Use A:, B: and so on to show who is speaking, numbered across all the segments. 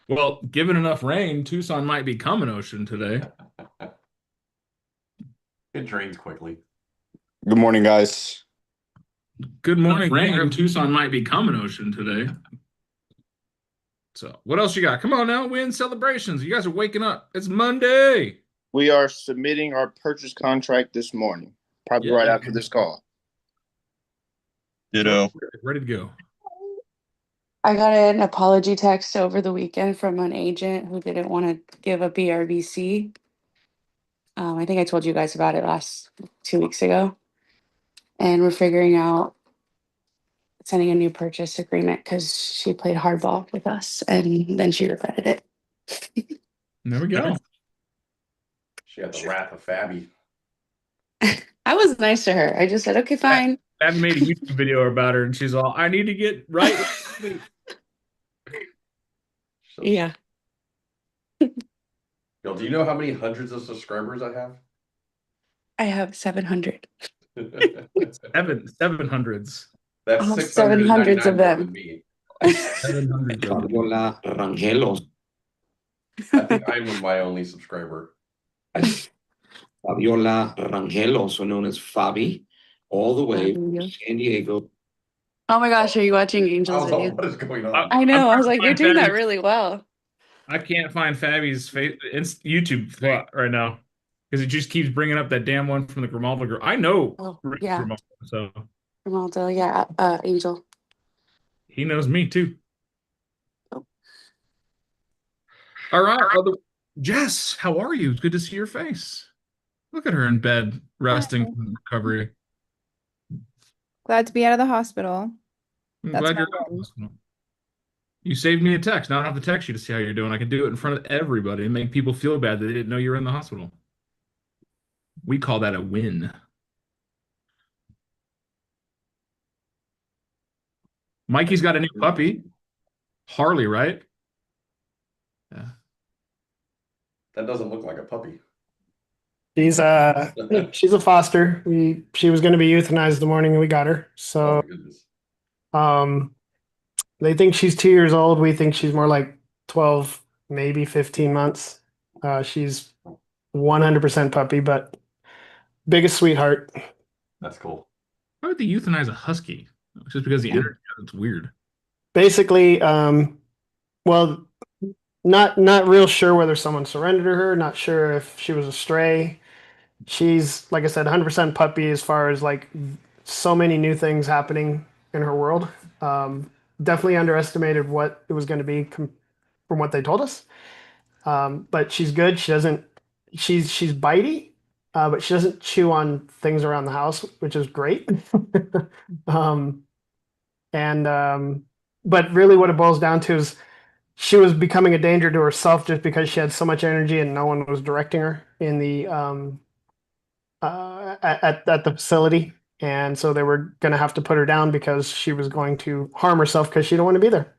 A: Well, given enough rain, Tucson might become an ocean today.
B: It drains quickly.
C: Good morning, guys.
A: Good morning, rain. Tucson might become an ocean today. So, what else you got? Come on now, win celebrations. You guys are waking up. It's Monday.
C: We are submitting our purchase contract this morning, probably right after this call.
D: Ditto.
A: Ready to go.
E: I got an apology text over the weekend from an agent who didn't want to give a BRBC. I think I told you guys about it last 2 weeks ago. And we're figuring out sending a new purchase agreement because she played hardball with us and then she regretted it.
A: There we go.
B: She got the wrath of Fabby.
E: I was nice to her. I just said, okay, fine.
A: Abby made a YouTube video about her and she's all, I need to get right with me.
B: So,
E: Yeah.
B: Bill, do you know how many hundreds of subscribers I have?
E: I have 700.
A: Seven hundreds.
B: That's
E: Almost
B: 699
E: 700s of
B: more
E: them.
B: than me.
A: 700.
D: Fabiola Rangelos.
B: I think I'm my only subscriber.
D: Fabiola Rangel, also known as Fabi, all the way from San Diego.
E: Oh my gosh, are you watching
B: I
E: Angel's
B: was like,
E: video?
B: what is going on?
E: I know. I was like,
A: I'm
E: you're doing that
A: Fabby's-
E: really well.
A: I can't find Fabby's YouTube spot right now because it just keeps bringing up that damn one from the Grimaldo girl. I know
E: Oh,
A: Rick
E: yeah.
A: Grimaldo, so
E: Ronaldo, yeah. Angel.
A: he knows me too.
E: Oh.
A: All right, Jess, how are you? It's good to see your face. Look at her in bed, resting
F: Hi.
A: from recovery.
F: Glad to be out of the hospital.
A: I'm
F: That's
A: glad
F: my
A: you're out of the
F: win.
A: hospital. You saved me a text. Now I don't have to text you to see how you're doing. I can do it in front of everybody and make people feel bad that they didn't know you were in the hospital. We call that a win. Mikey's got a new puppy. Harley, right? Yeah.
B: That doesn't look like a puppy.
G: She's she's a foster. She was going to be euthanized the morning we got her.
B: Oh
G: So
B: my goodness.
G: they think she's 2 years old. We think she's more like 12, maybe 15 months. She's 100% puppy, but biggest sweetheart.
B: That's cool.
A: Why would they euthanize a husky? Just because the energy, it's weird.
G: Basically, well, not real sure whether someone surrendered her. Not sure if she was a stray. She's, like I said, 100% puppy as far as like so many new things happening in her world. Definitely underestimated what it was going to be from what they told us. But she's good. She doesn't. She's bitey, but she doesn't chew on things around the house, which is great. um, but really, what it boils down to is she was becoming a danger to herself just because she had so much energy and no one was directing her in the at the facility, and so they were going to have to put her down because she was going to harm herself because she didn't want to be there.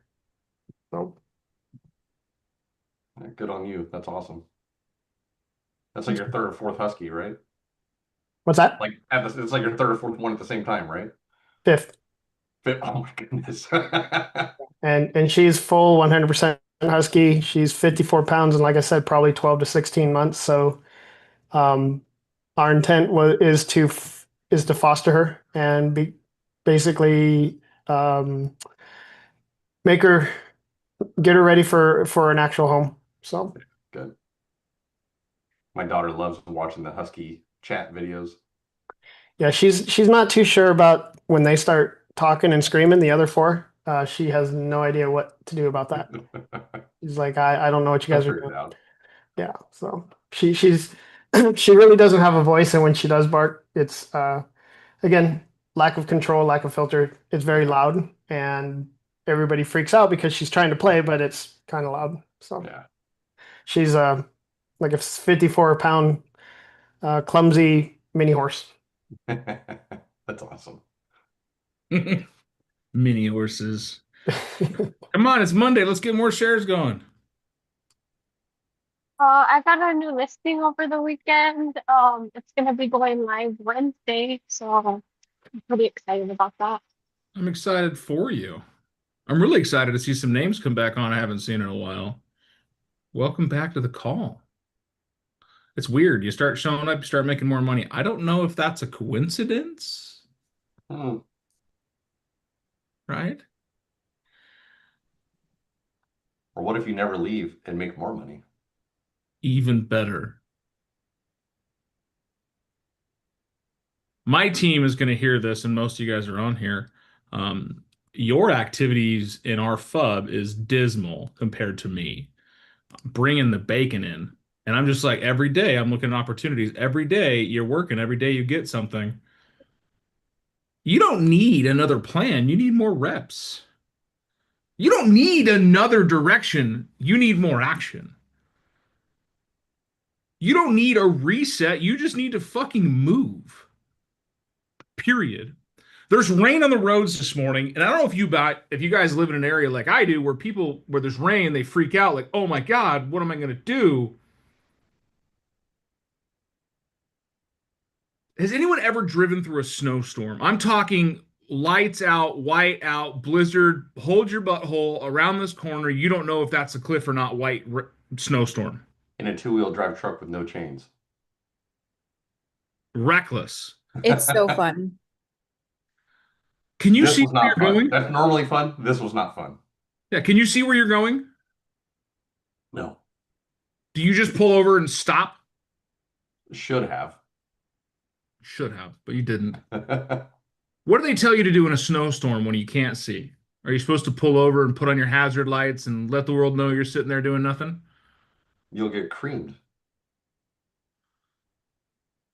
G: So
B: Good on you. That's awesome. That's like your third or fourth husky, right?
G: what's that?
B: Like it's like your third or fourth one at the same time, right?
G: Fifth,
B: Oh my goodness.
G: and she's full 100% husky. She's 54 pounds, and like I said, probably 12 to 16 months. So, our intent is to foster her and basically make her get her ready for an actual home. So
B: Good. My daughter loves watching the husky chat videos.
G: yeah, she's not too sure about when they start talking and screaming. The other four, she has no idea what to do about that. She's like, I don't know what you guys are doing. Yeah, so she's she really doesn't have a voice, and when she does bark, it's again lack of control, lack of filter. It's very loud, and everybody freaks out because she's trying to play, but it's kind of loud. So
B: Yeah.
G: she's like a 54-pound clumsy mini horse.
B: That's awesome.
A: Mini horses. Come on, it's Monday. Let's get more shares going.
H: I got a new listing over the weekend. It's gonna be going live Wednesday, so I'm pretty excited about that.
A: I'm excited for you. I'm really excited to see some names come back on I haven't seen in a while. Welcome back to the call. It's weird. You start showing up, you start making more money. I don't know if that's a coincidence,
B: Hmm.
A: right?
B: Or what if you never leave and make more money?
A: Even better. My team is going to hear this, and most of you guys are on here. Your activities in our FUB is dismal compared to me. Bringing the bacon in. And I'm just like, every day I'm looking at opportunities. Every day you're working, every day you get something. You don't need another plan. You need more reps. You don't need another direction. You need more action. You don't need a reset. You just need to fucking move. Period. There's rain on the roads this morning, and I don't know if you guys live in an area like I do where there's rain, they freak out like, "Oh my God, what am I going to do?" Has anyone ever driven through a snowstorm? I'm talking lights out, white out, blizzard, hold your butthole around this corner. You don't know if that's a cliff or not, snowstorm.
B: In a two-wheel drive truck with no chains.
A: Reckless.
F: It's so fun.
A: Can you
B: This
A: see
B: was
A: where
B: not
A: you're
B: fun.
A: going?
B: That's normally fun. This was not fun.
A: Yeah, can you see where you're going?
B: No.
A: Do you just pull over and stop?
B: Should have.
A: Should have, but you didn't. What do they tell you to do in a snowstorm when you can't see? Are you supposed to pull over and put on your hazard lights and let the world know you're sitting there doing nothing?
B: You'll get creamed.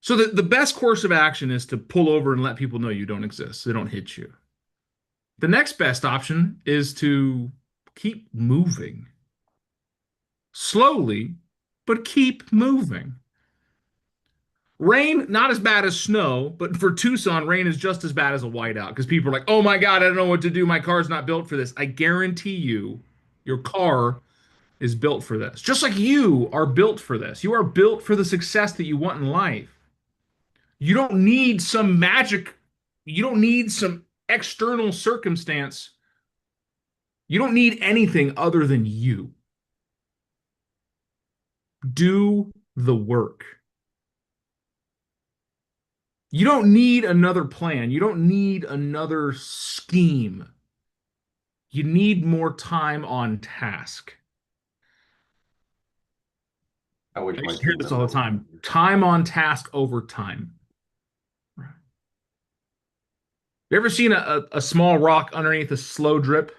A: So the best course of action is to pull over and let people know you don't exist, so they don't hit you. The next best option is to keep moving. Slowly, but keep moving. Rain, not as bad as snow, but for Tucson, rain is just as bad as a whiteout because people are like, "Oh my God, I don't know what to do. My car's not built for this." I guarantee you, your car is built for this. Just like you are built for this. You are built for the success that you want in life. You don't need some magic, you don't need some external circumstance. You don't need anything other than you. Do the work. You don't need another plan. You don't need another scheme. You need more time on task.
B: I wish
A: I
B: my
A: used to hear
B: team
A: this all the
B: member
A: time.
B: would.
A: Time on task over time. You ever seen a small rock underneath a slow drip?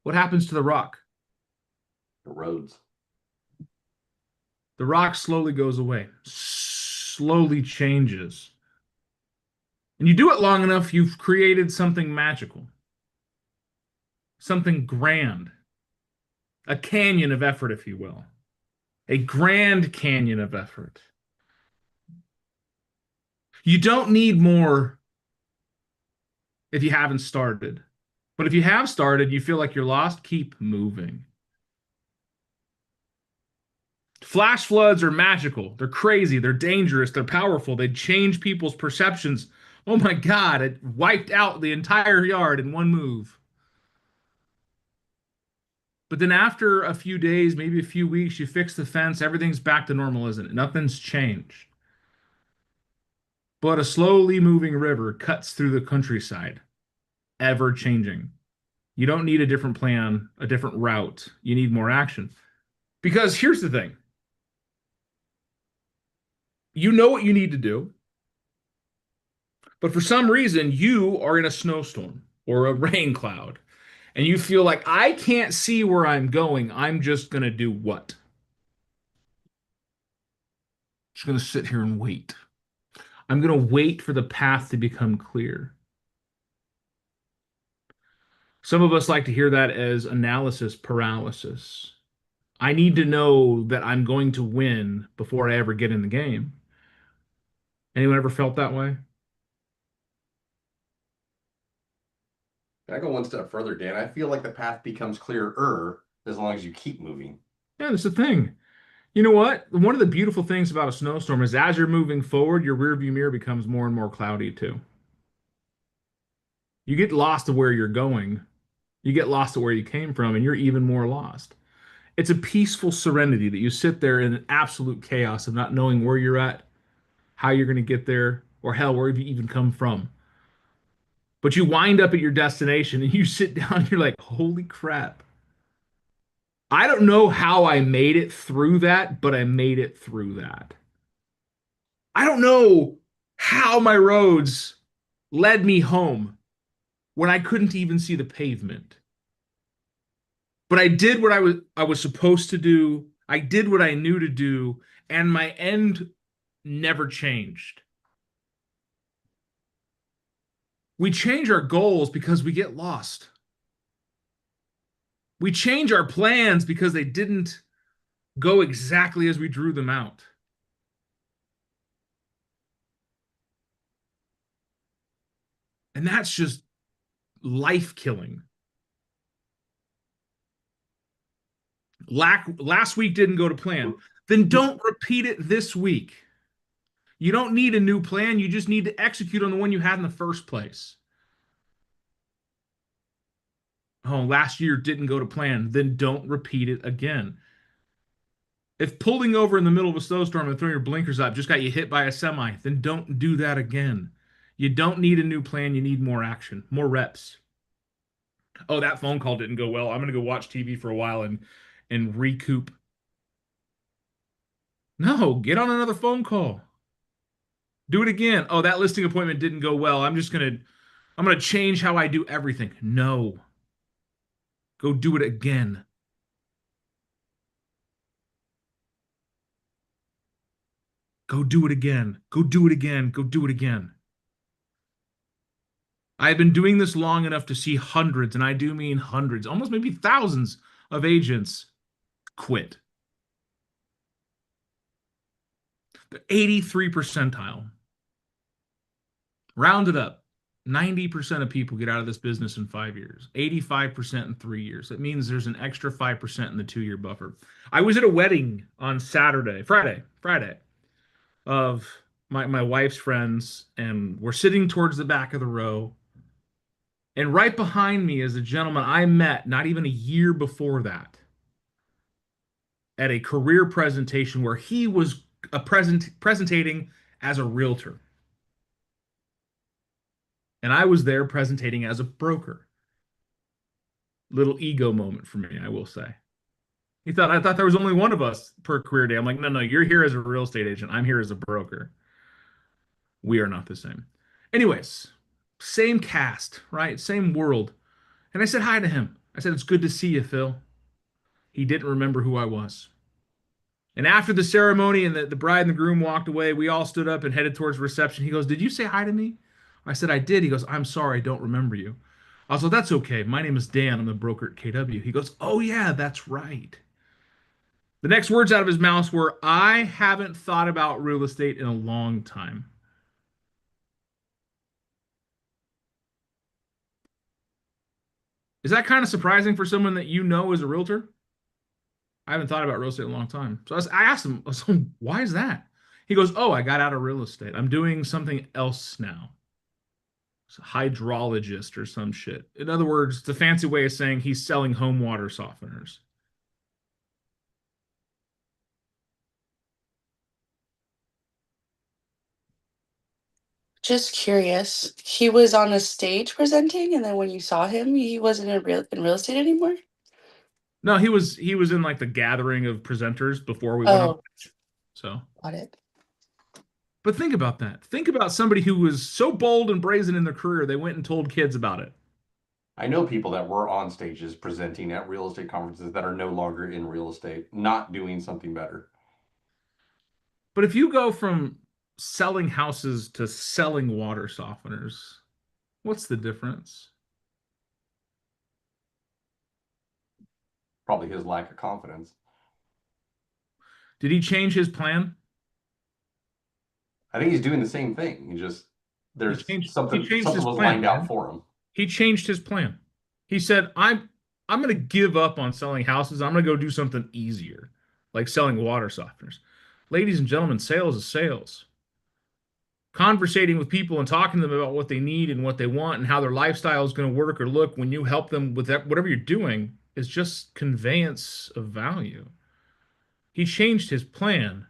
A: What happens to the rock?
B: The roads.
A: The rock slowly goes away, slowly changes. And you do it long enough, you've created something magical, something grand, a canyon of effort, if you will, a grand canyon of effort. You don't need more if you haven't started. But if you have started, you feel like you're lost, keep moving. Flash floods are magical. They're crazy. They're dangerous. They're powerful. They change people's perceptions. Oh my God, it wiped out the entire yard in one move. But then after a few days, maybe a few weeks, you fix the fence, everything's back to normal, isn't it? Nothing's changed. But a slowly moving river cuts through the countryside, ever changing. You don't need a different plan, a different route. You need more action. Because here's the thing. You know what you need to do, but for some reason you are in a snowstorm or a rain cloud and you feel like I can't see where I'm going. I'm just going to do what? Just going to sit here and wait. I'm going to wait for the path to become clear. Some of us like to hear that as analysis paralysis. I need to know that I'm going to win before I ever get in the game. Anyone ever felt that way?
B: Can I go one step further, Dan? I feel like the path becomes clearer as long as you keep moving.
A: Yeah, that's the thing. You know what? One of the beautiful things about a snowstorm is as you're moving forward, your rearview mirror becomes more and more cloudy too. You get lost of where you're going. You get lost of where you came from, and you're even more lost. It's a peaceful serenity that you sit there in an absolute chaos of not knowing where you're at, how you're going to get there, or hell, where you even come from. But you wind up at your destination and you sit down and you're like, holy crap. I don't know how I made it through that, but I made it through that. I don't know how my roads led me home when I couldn't even see the pavement. But I did what I was supposed to do. I did what I knew to do, and my end never changed. We change our goals because we get lost. We change our plans because they didn't go exactly as we drew them out. And that's just life killing. Last week didn't go to plan. Then don't repeat it this week. You don't need a new plan. You just need to execute on the one you had in the first place. Oh, last year didn't go to plan. Then don't repeat it again. If pulling over in the middle of a snowstorm and throwing your blinkers up just got you hit by a semi, then don't do that again. You don't need a new plan. You need more action, more reps. Oh, that phone call didn't go well. I'm going to go watch TV for a while and recoup. No, get on another phone call. Do it again. Oh, that listing appointment didn't go well. I'm going to change how I do everything. No. Go do it again. Go do it again. Go do it again. Go do it again. I've been doing this long enough to see hundreds, and I do mean hundreds, almost maybe thousands of agents quit. The 83 percentile. Round it up. 90% of people get out of this business in 5 years, 85% in 3 years. That means there's an extra 5% in the 2-year buffer. I was at a wedding on Friday of my wife's friends, and we're sitting towards the back of the row. And right behind me is a gentleman I met not even a year before that at a career presentation where he was presenting as a realtor. And I was there presenting as a broker. Little ego moment for me, I will say. I thought there was only one of us per career day. I'm like, no, you're here as a real estate agent. I'm here as a broker. We are not the same. Anyways, same cast, right? Same world. And I said hi to him. I said, it's good to see you, Phil. He didn't remember who I was. And after the ceremony and the bride and the groom walked away, we all stood up and headed towards reception. He goes, did you say hi to me? I said, I did. He goes, I'm sorry, I don't remember you. I was like, that's okay. My name is Dan. I'm the broker at KW. He goes, oh, yeah, that's right. The next words out of his mouth were, I haven't thought about real estate in a long time. Is that kind of surprising for someone that you know is a realtor? I haven't thought about real estate in a long time. So I asked him, why is that? He goes, oh, I got out of real estate. I'm doing something else now. Hydrologist or some shit. In other words, it's a fancy way of saying he's selling home water softeners.
E: Just curious. He was on a stage presenting, and then when you saw him, he wasn't in real estate anymore?
A: No, he was in like the gathering of presenters before we went on. So
E: Got it.
A: But think about that. Think about somebody who was so bold and brazen in their career, they went and told kids about it.
B: I know people that were on stages presenting at real estate conferences that are no longer in real estate, not doing something better.
A: But if you go from selling houses to selling water softeners, what's the difference?
B: Probably his lack of confidence.
A: Did he change his plan?
B: I think he's doing the same thing. There's something
A: changed
B: was
A: his plan,
B: lined out
A: man.
B: for him.
A: He changed his plan. He said, I'm going to give up on selling houses. I'm going to go do something easier, like selling water softeners. Ladies and gentlemen, sales is sales. Conversating with people and talking to them about what they need and what they want and how their lifestyle is going to work or look when you help them with that, whatever you're doing, is just conveyance of value. He changed his plan.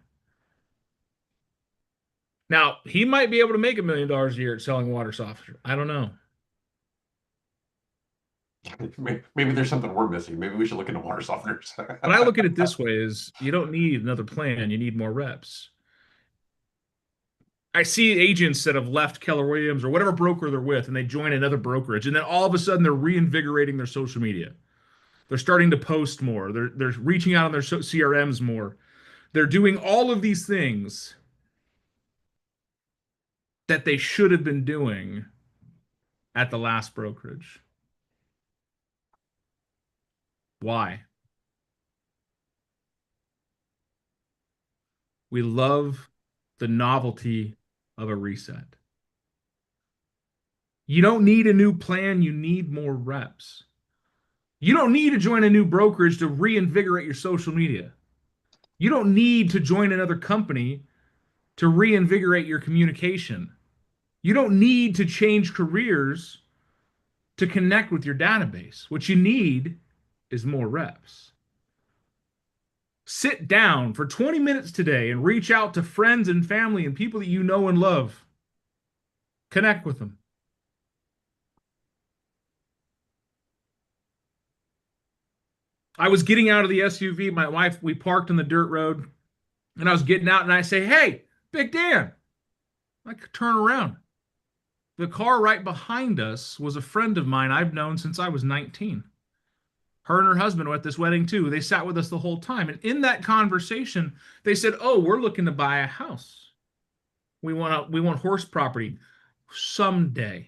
A: Now, he might be able to make $1 million a year at selling water softener. I don't know.
B: Maybe there's something we're missing. Maybe we should look into water softeners.
A: But I look at it this way is you don't need another plan, you need more reps. I see agents that have left Keller Williams or whatever broker they're with, and they join another brokerage, and then all of a sudden they're reinvigorating their social media. They're starting to post more. They're reaching out on their CRMs more. They're doing all of these things that they should have been doing at the last brokerage. Why? We love the novelty of a reset. You don't need a new plan, you need more reps. You don't need to join a new brokerage to reinvigorate your social media. You don't need to join another company to reinvigorate your communication. You don't need to change careers to connect with your database. What you need is more reps. Sit down for 20 minutes today and reach out to friends and family and people that you know and love. Connect with them. I was getting out of the SUV. My wife, we parked on the dirt road, and I was getting out, and I say, "Hey, Big Dan." I could turn around. The car right behind us was a friend of mine I've known since I was 19. Her and her husband were at this wedding too. They sat with us the whole time. And in that conversation, they said, "Oh, we're looking to buy a house. We want horse property someday."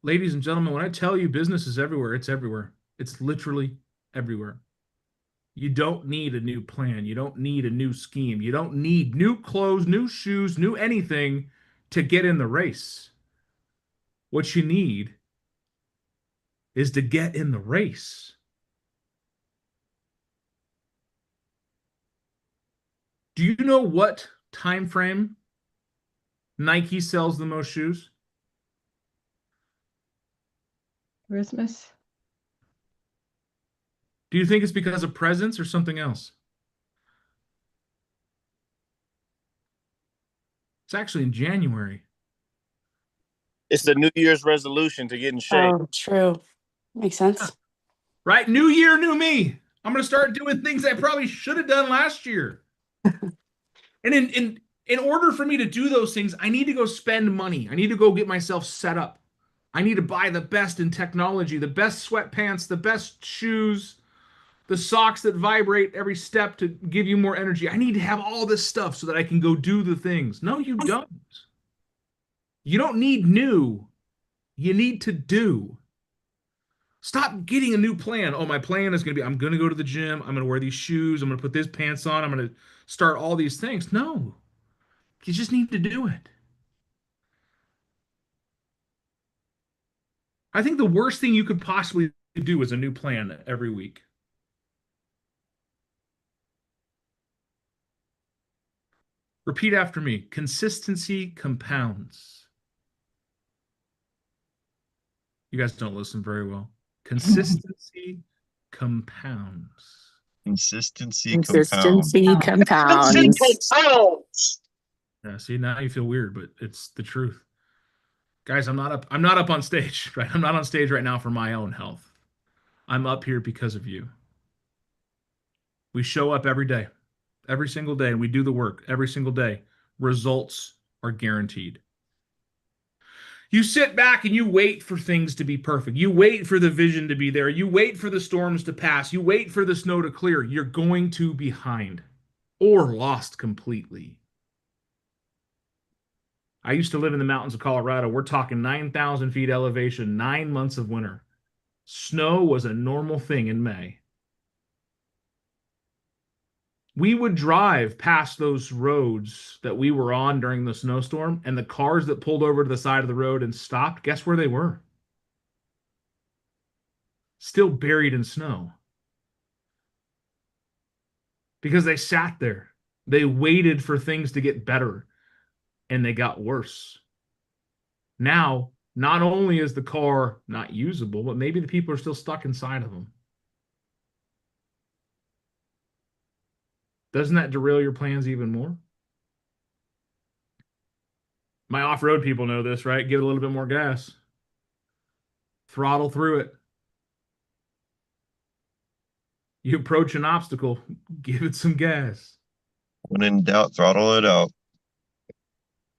A: Ladies and gentlemen, when I tell you business is everywhere, it's everywhere. It's literally everywhere. You don't need a new plan. You don't need a new scheme. You don't need new clothes, new shoes, new anything to get in the race. What you need is to get in the race. Do you know what time frame Nike sells the most shoes?
I: Christmas.
A: Do you think it's because of presents or something else? It's actually in January.
C: It's the New Year's resolution to get in shape.
E: Oh, true. Makes sense.
A: Right? New year, new me. I'm going to start doing things I probably should have done last year. And in order for me to do those things, I need to go spend money. I need to go get myself set up. I need to buy the best in technology, the best sweatpants, the best shoes, the socks that vibrate every step to give you more energy. I need to have all this stuff so that I can go do the things. No, you don't. You don't need new. You need to do. Stop getting a new plan. Oh, my plan is going to be, I'm going to go to the gym. I'm going to wear these shoes. I'm going to put these pants on. I'm going to start all these things. No, you just need to do it. I think the worst thing you could possibly do is a new plan every week. Repeat after me. Consistency compounds. You guys don't listen very well. Consistency compounds.
J: Consistency
I: compounds.
A: Yeah, see, now you feel weird, but it's the truth. Guys, I'm not up on stage, right? I'm not on stage right now for my own health. I'm up here because of you. We show up every day, every single day, and we do the work every single day. Results are guaranteed. You sit back and you wait for things to be perfect. You wait for the vision to be there. You wait for the storms to pass. You wait for the snow to clear. You're going to be behind or lost completely. I used to live in the mountains of Colorado. We're talking 9,000 feet elevation, 9 months of winter. Snow was a normal thing in May. We would drive past those roads that we were on during the snowstorm, and the cars that pulled over to the side of the road and stopped, guess where they were? Still buried in snow. Because they sat there. They waited for things to get better, and they got worse. Now, not only is the car not usable, but maybe the people are still stuck inside of them. Doesn't that derail your plans even more? My off-road people know this, right? Give it a little bit more gas. Throttle through it. You approach an obstacle, give it some gas.
J: When in doubt, throttle it out.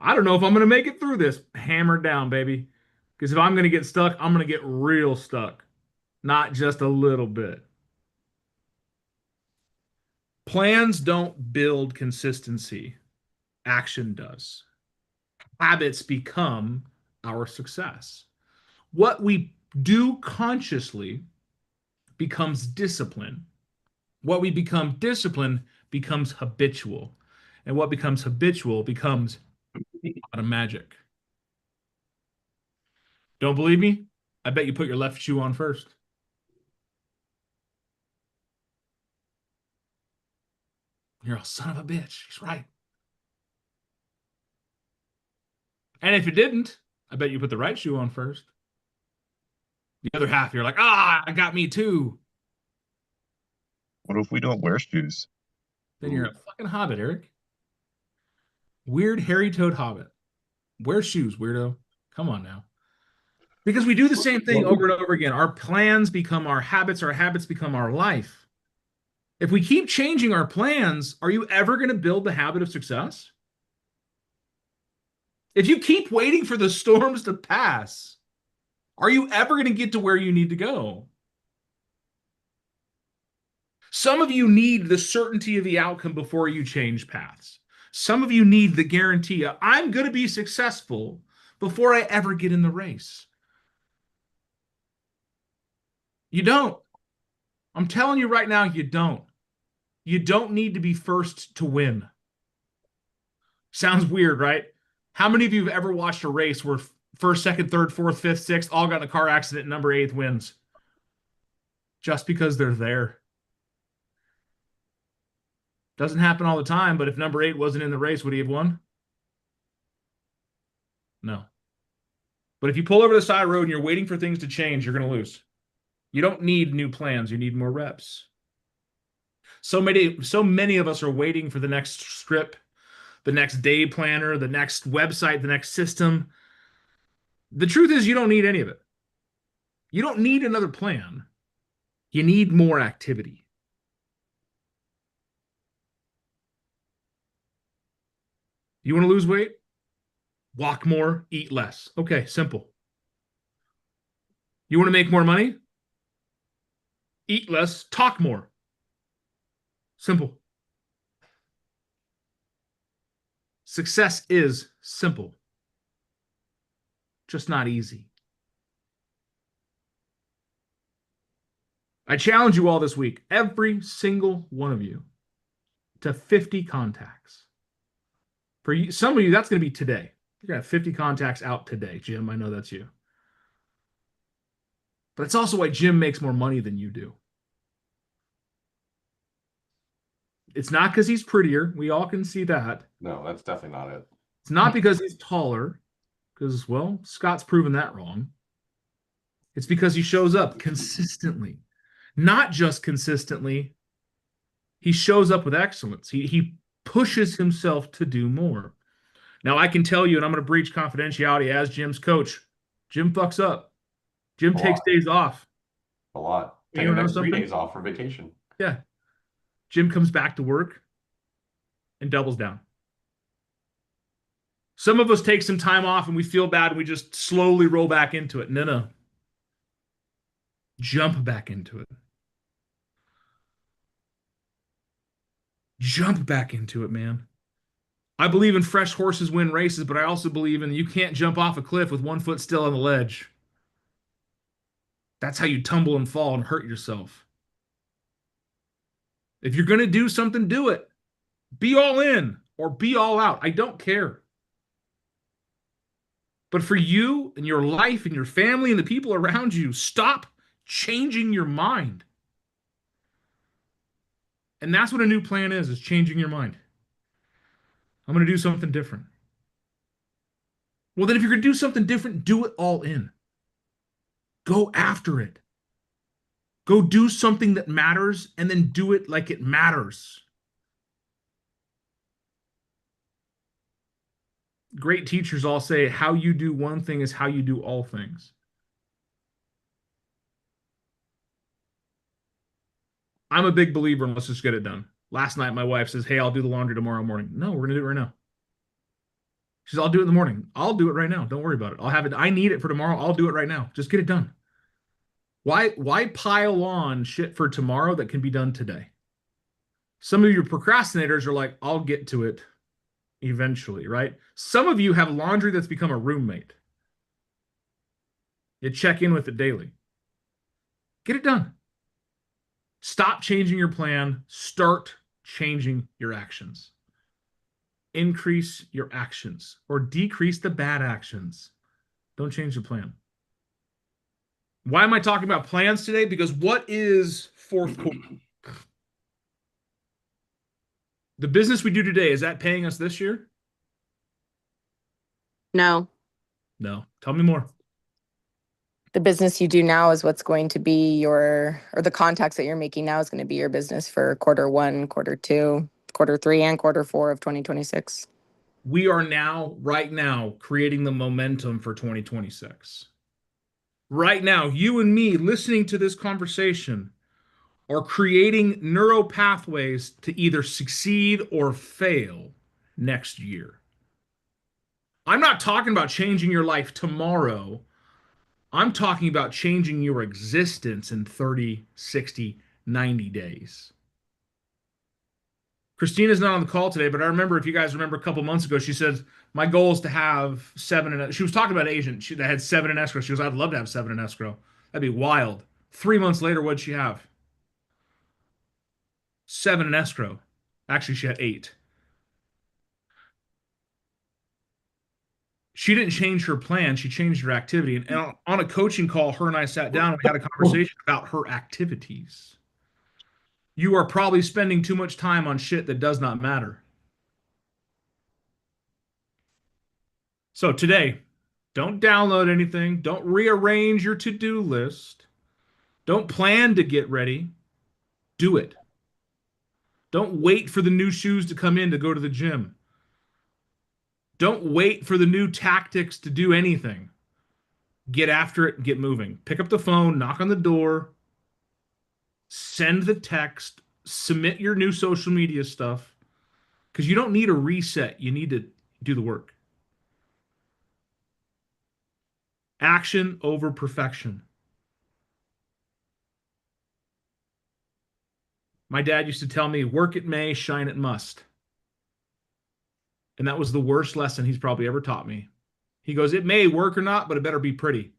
A: I don't know if I'm going to make it through this. Hammer down, baby. Because if I'm going to get stuck, I'm going to get real stuck. Not just a little bit. Plans don't build consistency. Action does. Habits become our success. What we do consciously becomes discipline. What we become disciplined becomes habitual. And what becomes habitual becomes automagic. Don't believe me? I bet you put your left shoe on first. You're a son of a bitch. He's right. And if you didn't, I bet you put the right shoe on first. The other half, you're like, I got me too.
J: What if we don't wear shoes?
A: Then you're a fucking hobbit, Eric. Weird hairy-toed hobbit. Wear shoes, weirdo. Come on now. Because we do the same thing over and over again. Our plans become our habits become our life. If we keep changing our plans, are you ever going to build the habit of success? If you keep waiting for the storms to pass, are you ever going to get to where you need to go? Some of you need the certainty of the outcome before you change paths. Some of you need the guarantee of, I'm going to be successful before I ever get in the race. You don't. I'm telling you right now, you don't. You don't need to be first to win. Sounds weird, right? How many of you have ever watched a race where first, second, third, fourth, fifth, sixth all got in a car accident and number 8 wins? Just because they're there. Doesn't happen all the time, but if number 8 wasn't in the race, would he have won? No. But if you pull over the side of the road and you're waiting for things to change, you're going to lose. You don't need new plans. You need more reps. So many of us are waiting for the next script, the next day planner, the next website, the next system. The truth is you don't need any of it. You don't need another plan. You need more activity. You want to lose weight? Walk more, eat less. Okay, simple. You want to make more money? Eat less, talk more. Simple. Success is simple, just not easy. I challenge you all this week, every single one of you, to 50 contacts. For you, some of you, that's going to be today. You're going to have 50 contacts out today, Jim. I know that's you. But it's also why Jim makes more money than you do. It's not because he's prettier. We all can see that.
B: No, that's definitely not it.
A: It's not because he's taller, because, well, Scott's proven that wrong. It's because he shows up consistently. Not just consistently. He shows up with excellence. He pushes himself to do more. Now, I can tell you, and I'm going to breach confidentiality as Jim's coach, Jim fucks up. Jim takes days off.
B: A lot.
A: You
B: Take the
A: know
B: next 3
A: something?
B: days off for vacation.
A: Yeah. Jim comes back to work and doubles down. Some of us take some time off and we feel bad and we just slowly roll back into it. No. Jump back into it. Jump back into it, man. I believe in fresh horses win races, but I also believe in you can't jump off a cliff with 1 foot still on the ledge. That's how you tumble and fall and hurt yourself. If you're going to do something, do it. Be all in or be all out. I don't care. But for you and your life and your family and the people around you, stop changing your mind. And that's what a new plan is changing your mind. I'm going to do something different. Well, then if you're going to do something different, do it all in. Go after it. Go do something that matters and then do it like it matters. Great teachers all say how you do one thing is how you do all things. I'm a big believer in let's just get it done. Last night, my wife says, hey, I'll do the laundry tomorrow morning. No, we're going to do it right now. She says, I'll do it in the morning. I'll do it right now. Don't worry about it. I'll have it. I need it for tomorrow. I'll do it right now. Just get it done. Why pile on shit for tomorrow that can be done today? Some of you procrastinators are like, I'll get to it eventually, right? Some of you have laundry that's become a roommate. You check in with it daily. Get it done. Stop changing your plan. Start changing your actions. Increase your actions or decrease the bad actions. Don't change the plan. Why am I talking about plans today? Because what is fourth quarter? The business we do today, is that paying us this year?
K: No.
A: No. Tell me more.
K: The business you do now is what's going to be or the contacts that you're making now is going to be your business for quarter 1, quarter 2, quarter 3, and quarter 4 of 2026.
A: We are right now, creating the momentum for 2026. Right now, you and me listening to this conversation are creating neural pathways to either succeed or fail next year. I'm not talking about changing your life tomorrow. I'm talking about changing your existence in 30, 60, 90 days. Christina's not on the call today, but I remember, if you guys remember a couple months ago, she said, my goal is to have 7 in, she was talking about agent that had 7 in escrow. She goes, I'd love to have 7 in escrow. That'd be wild. 3 months later, what'd she have? 7 in escrow. Actually, she had 8. She didn't change her plan. She changed her activity. And on a coaching call, her and I sat down and we had a conversation about her activities. You are probably spending too much time on shit that does not matter. So today, don't download anything. Don't rearrange your to-do list. Don't plan to get ready. Do it. Don't wait for the new shoes to come in to go to the gym. Don't wait for the new tactics to do anything. Get after it and get moving. Pick up the phone, knock on the door, send the text, submit your new social media stuff, because you don't need a reset. You need to do the work. Action over perfection. My dad used to tell me, work it may, shine it must. And that was the worst lesson he's probably ever taught me. He goes, it may work or not, but it better be pretty.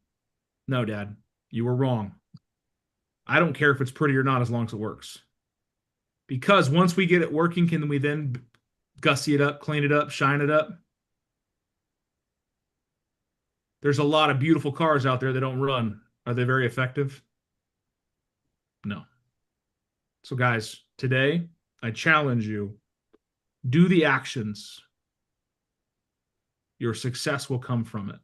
A: No, Dad, you were wrong. I don't care if it's pretty or not as long as it works. Because once we get it working, can we then gussy it up, clean it up, shine it up? There's a lot of beautiful cars out there that don't run. Are they very effective? No. So guys, today I challenge you, do the actions. Your success will come from it.